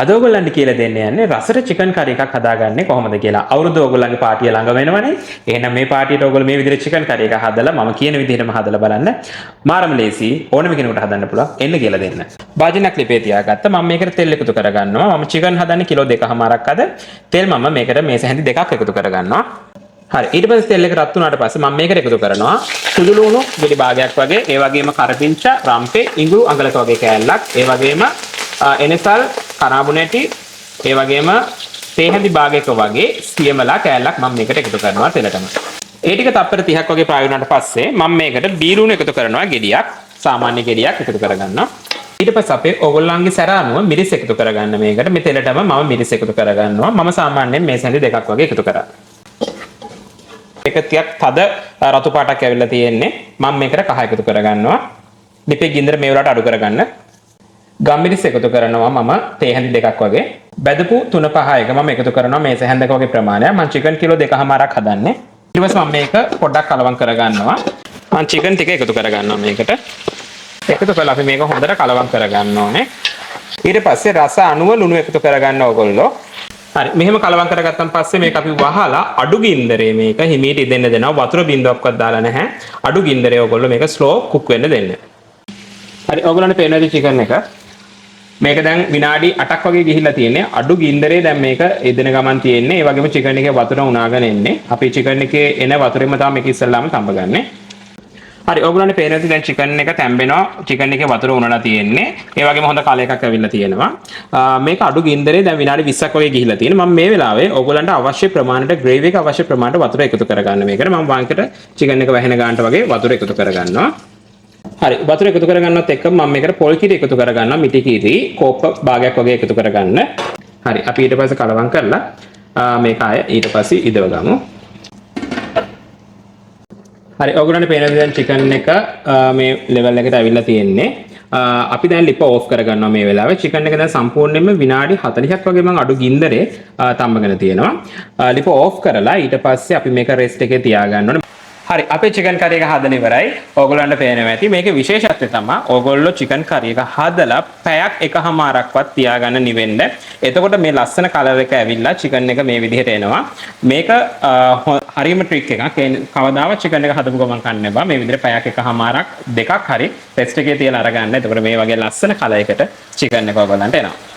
අද ඔයගොල්ලන්ට කියලා දෙන්න යන්නේ රසට චිකන් කරි එකක් හදාගන්නේ කොහොමද කියලා. අවුරුදු ඔයගොල්ලන්ගේ පාටිය ළඟ වෙනවනේ. එහෙනම් මේ පාටියට ඔයගොල්ලෝ මේ විදිහට චිකන් කරි එක හදලා මම කියන විදිහටම හදලා බලන්න. මාරම ලේසි ඕනම කෙනෙකුට හදන්න පුළුවන්. එන්න කියලා දෙන්න. භාජනයක් ලිපේ තියාගත්ත. මම මේකට තෙල් එකතු කරගන්නවා. මම චිකන් හදන්නේ කිලෝ 2කමාරක් අද. තෙල් මම මේකට මේස හැඳි දෙකක් එකතු කරගන්නවා. හරි ඊට පස්සේ තෙල් එක රත් වුණාට පස්සේ මම මේකට එකතු කරනවා සුදු ලුණු ගෙඩි භාගයක් වගේ ඒ වගේම කරපිංචා රම්පේ ඉඟුරු අඟලක වගේ කෑල්ලක් ඒ වගේම එනසල් කරාබු නැටි ඒ වගේම තේ හැඳි භාගයක වගේ සියමලා කෑල්ලක් මම මේකට එකතු කරනවා තෙලටම ඒ ටික තප්පර 30ක් වගේ ප්‍රාය වුණාට පස්සේ මම මේකට බීලුණු එකතු කරනවා ගෙඩියක් සාමාන්‍ය ගෙඩියක් එකතු කරගන්නවා ඊට පස්සේ අපේ ඕගොල්ලන්ගේ සැර අනුව මිරිස් එකතු කරගන්න මේකට මේ තෙලටම මම මිරිස් එකතු කරගන්නවා මම සාමාන්‍යයෙන් මේ හැඳි දෙකක් වගේ එකතු කරා එක ටිකක් තද රතු පාටක් ඇවිල්ලා තියෙන්නේ මම මේකට කහ එකතු කරගන්නවා ලිපේ ගින්දර මේ වලට අඩු කරගන්න ගම්මිරිස් එකතු කරනවා මම තේ හැඳි දෙකක් වගේ බැදපු 3-5 එක මම එකතු කරනවා මේස හැන්දක වගේ ප්‍රමාණයක් මම චිකන් කිලෝ 2කමාරක් හදන්නේ ඊට පස්සේ මම මේක පොඩ්ඩක් කලවම් කරගන්නවා මම චිකන් ටික එකතු කරගන්නවා මේකට එකතු කරලා අපි මේක හොඳට කලවම් කරගන්න ඕනේ ඊට පස්සේ රස අණුව ලුණු එකතු කරගන්න ඕගොල්ලෝ හරි මෙහෙම කලවම් කරගත්තන් පස්සේ මේක අපි වහලා අඩු ගින්දරේ මේක හිමීට ඉදෙන්න දෙනවා වතුර බින්දුවක්වත් දාලා නැහැ අඩු ගින්දරේ ඕගොල්ලෝ මේක ස්ලෝ කුක් වෙන්න දෙන්න හරි ඕගොල්ලන්ට පේනවාද චිකන් එක මේක දැන් විනාඩි 8ක් වගේ ගිහිල්ලා තියෙන්නේ අඩු ගින්දරේ දැන් මේක ඉදෙන ගමන් තියෙන්නේ ඒ වගේම චිකන් එකේ වතුර උනාගෙන එන්නේ අපි චිකන් එකේ එන වතුරෙම තමයි මේක ඉස්සල්ලාම තඹගන්නේ හරි ඕගොල්ලන්ට පේනවාද දැන් චිකන් එක තැම්බෙනවා චිකන් එකේ වතුර උනලා තියෙන්නේ ඒ වගේම හොඳ කල එකක් ඇවිල්ලා තියෙනවා මේක අඩු ගින්දරේ දැන් විනාඩි 20ක් වගේ ගිහිල්ලා තියෙනවා මම මේ වෙලාවේ ඕගොල්ලන්ට අවශ්‍ය ප්‍රමාණයට ග්‍රේවි එක අවශ්‍ය ප්‍රමාණයට වතුර එකතු කරගන්න මේකට මම වාංකයට චිකන් එක වැහෙන ගන්නට වගේ වතුර එකතු කරගන්නවා හරි වතුර එකතු කරගන්නත් එක්ක මම මේකට පොල් කිරි එකතු කරගන්නවා මිටි කිරි කෝප්ප භාගයක් වගේ එකතු කරගන්න හරි අපි ඊට පස්සේ කලවම් කරලා මේක ආය ඊට පස්සේ ඉදව ගමු හරි ඔයගොල්ලන්ට පේනද දැන් චිකන් එක මේ ලෙවල් එකට අවිල්ලා තියෙන්නේ අපි දැන් ලිප ඕෆ් කරගන්නවා මේ වෙලාවේ චිකන් එක දැන් සම්පූර්ණයෙන්ම විනාඩි 40ක් වගේ මම අඩු ගින්දරේ තම්බගෙන තියෙනවා ලිප ඕෆ් කරලා ඊට පස්සේ අපි මේක රෙස්ට් එකේ තියාගන්න ඕනේ හරි අපේ චිකන් කරි එක හදලා ඉවරයි ඕගොල්ලන්ට පේනවා ඇති මේකේ විශේෂත්වය තමයි ඕගොල්ලෝ චිකන් කරි එක හදලා පැයක් එකමාරක්වත් තියාගන්න නිවෙන්න එතකොට මේ ලස්සන කලර් එක ඇවිල්ලා චිකන් එක මේ විදිහට එනවා මේක හරියම ට්‍රික් එකක් කවදාවත් චිකන් එක හදපු ගමන් කන්න එපා මේ විදිහට පැයක් එකමාරක් දෙකක් හරි රෙස්ට් එකේ තියලා අරගන්න එතකොට මේ වගේ ලස්සන කලර් එකට චිකන් එක ඕගොල්ලන්ට එනවා